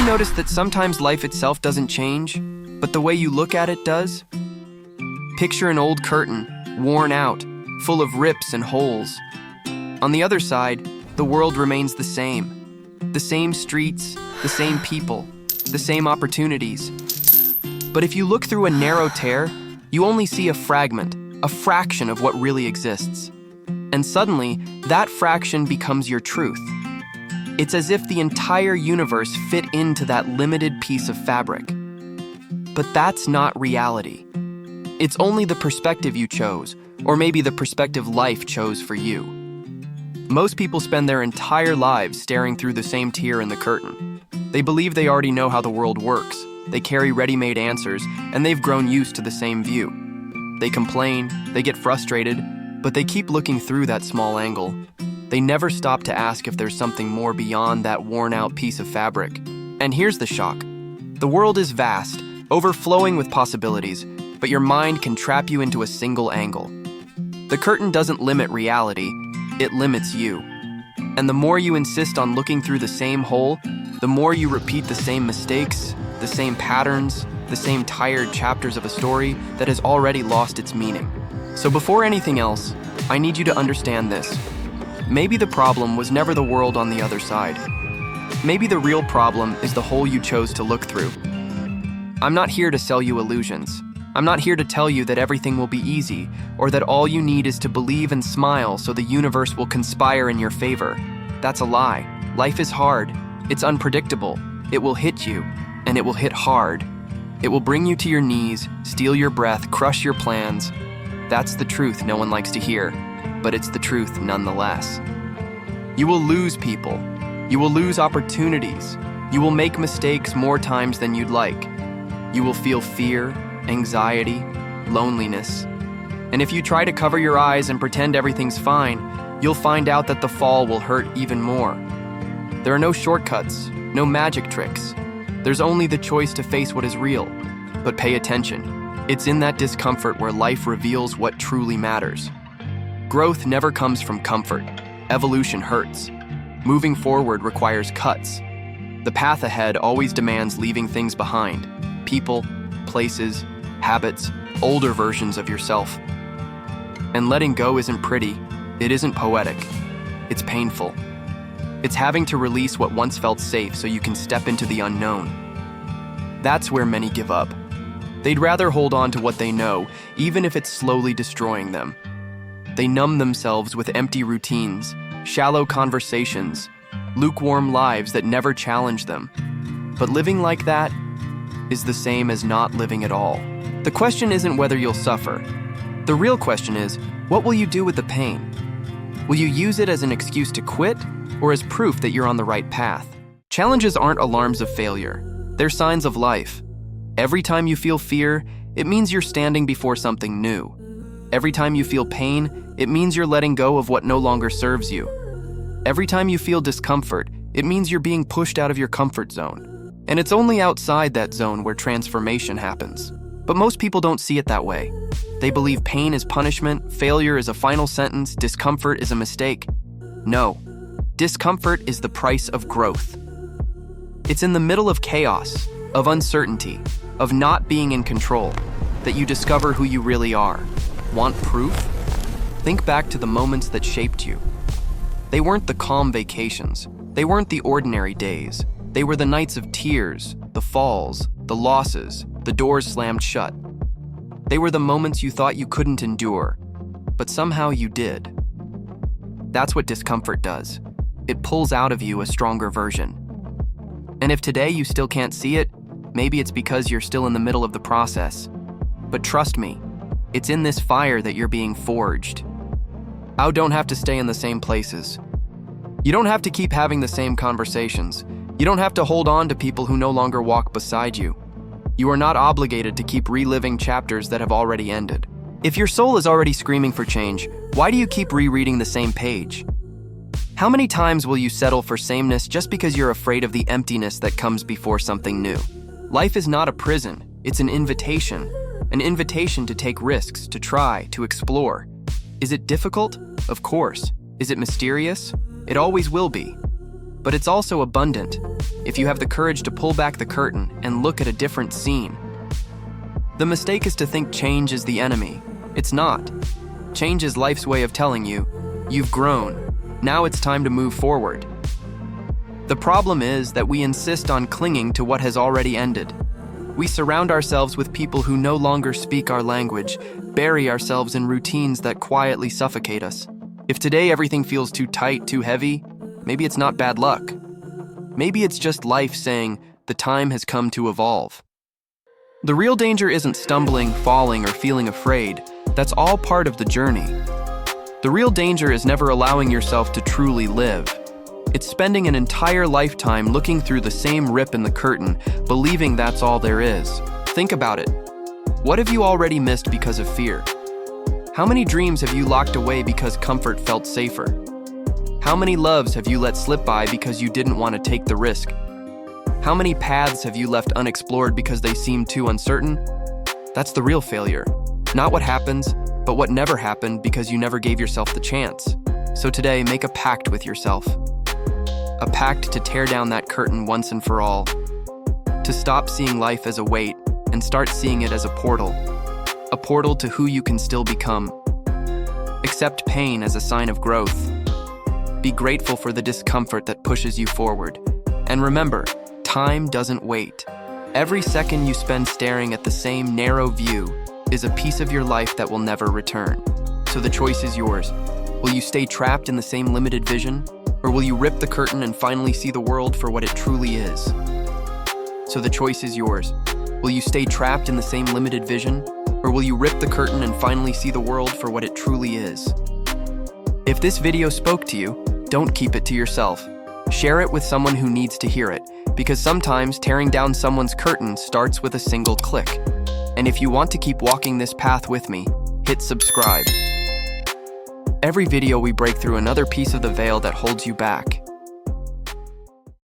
you noticed that sometimes life itself doesn't change, but the way you look at it does? Picture an old curtain, worn out, full of rips and holes. On the other side, the world remains the same. The same streets, the same people, the same opportunities. But if you look through a narrow tear, you only see a fragment, a fraction of what really exists. And suddenly, that fraction becomes your truth. It's as if the entire universe fit into that limited piece of fabric. But that's not reality. It's only the perspective you chose, or maybe the perspective life chose for you. Most people spend their entire lives staring through the same tear in the curtain. They believe they already know how the world works. They carry ready-made answers, and they've grown used to the same view. They complain, they get frustrated, but they keep looking through that small angle. They never stop to ask if there's something more beyond that worn-out piece of fabric. And here's the shock. The world is vast, overflowing with possibilities, but your mind can trap you into a single angle. The curtain doesn't limit reality, it limits you. And the more you insist on looking through the same hole, the more you repeat the same mistakes, the same patterns, the same tired chapters of a story that has already lost its meaning. So before anything else, I need you to understand this. Maybe the problem was never the world on the other side. Maybe the real problem is the hole you chose to look through. I'm not here to sell you illusions. I'm not here to tell you that everything will be easy, or that all you need is to believe and smile so the universe will conspire in your favor. That's a lie. Life is hard. It's unpredictable. It will hit you, and it will hit hard. It will bring you to your knees, steal your breath, crush your plans. That's the truth no one likes to hear, but it's the truth nonetheless. You will lose people. You will lose opportunities. You will make mistakes more times than you'd like. You will feel fear, anxiety, loneliness. And if you try to cover your eyes and pretend everything's fine, you'll find out that the fall will hurt even more. There are no shortcuts, no magic tricks. There's only the choice to face what is real. But pay attention. It's in that discomfort where life reveals what truly matters. Growth never comes from comfort. Evolution hurts. Moving forward requires cuts. The path ahead always demands leaving things behind. People, places, habits, older versions of yourself. And letting go isn't pretty. It isn't poetic. It's painful. It's having to release what once felt safe so you can step into the unknown. That's where many give up. They'd rather hold on to what they know, even if it's slowly destroying them. They numb themselves with empty routines, shallow conversations, lukewarm lives that never challenge them. But living like that is the same as not living at all. The question isn't whether you'll suffer. The real question is, what will you do with the pain? Will you use it as an excuse to quit, or as proof that you're on the right path? Challenges aren't alarms of failure. They're signs of life. Every time you feel fear, it means you're standing before something new. Every time you feel pain, it means you're letting go of what no longer serves you. Every time you feel discomfort, it means you're being pushed out of your comfort zone. And it's only outside that zone where transformation happens. But most people don't see it that way. They believe pain is punishment, failure is a final sentence, discomfort is a mistake. No, discomfort is the price of growth. It's in the middle of chaos, of uncertainty, of not being in control, that you discover who you really are. Want proof? Think back to the moments that shaped you. They weren't the calm vacations. They weren't the ordinary days. They were the nights of tears, the falls, the losses, the doors slammed shut. They were the moments you thought you couldn't endure, but somehow you did. That's what discomfort does. It pulls out of you a stronger version. And if today you still can't see it, maybe it's because you're still in the middle of the process. But trust me, it's in this fire that you're being forged. You don't have to stay in the same places. You don't have to keep having the same conversations. You don't have to hold on to people who no longer walk beside you. You are not obligated to keep reliving chapters that have already ended. If your soul is already screaming for change, why do you keep rereading the same page? How many times will you settle for sameness just because you're afraid of the emptiness that comes before something new? Life is not a prison, it's an invitation to take risks, to try, to explore. Is it difficult? Of course. Is it mysterious? It always will be. but it's also abundant if you have the courage to pull back the curtain and look at a different scene. The mistake is to think change is the enemy. It's not. Change is life's way of telling you, you've grown. Now it's time to move forward. The problem is that we insist on clinging to what has already ended. We surround ourselves with people who no longer speak our language, bury ourselves in routines that quietly suffocate us. If today everything feels too tight, too heavy, maybe it's not bad luck. Maybe it's just life saying, the time has come to evolve. The real danger isn't stumbling, falling, or feeling afraid. That's all part of the journey. The real danger is never allowing yourself to truly live. It's spending an entire lifetime looking through the same rip in the curtain, believing that's all there is. Think about it. What have you already missed because of fear? How many dreams have you locked away because comfort felt safer? How many loves have you let slip by because you didn't want to take the risk? How many paths have you left unexplored because they seemed too uncertain? That's the real failure. Not what happens, but what never happened because you never gave yourself the chance. So today, make a pact with yourself. A pact to tear down that curtain once and for all. To stop seeing life as a weight and start seeing it as a portal. A portal to who you can still become. Accept pain as a sign of growth. Be grateful for the discomfort that pushes you forward. And remember, time doesn't wait. Every second you spend staring at the same narrow view is a piece of your life that will never return. So the choice is yours. Will you stay trapped in the same limited vision? Or will you rip the curtain and finally see the world for what it truly is? So the choice is yours. Will you stay trapped in the same limited vision? Or will you rip the curtain and finally see the world for what it truly is? If this video spoke to you, don't keep it to yourself. Share it with someone who needs to hear it, because sometimes tearing down someone's curtain starts with a single click. And if you want to keep walking this path with me, hit subscribe. Every video we break through another piece of the veil that holds you back.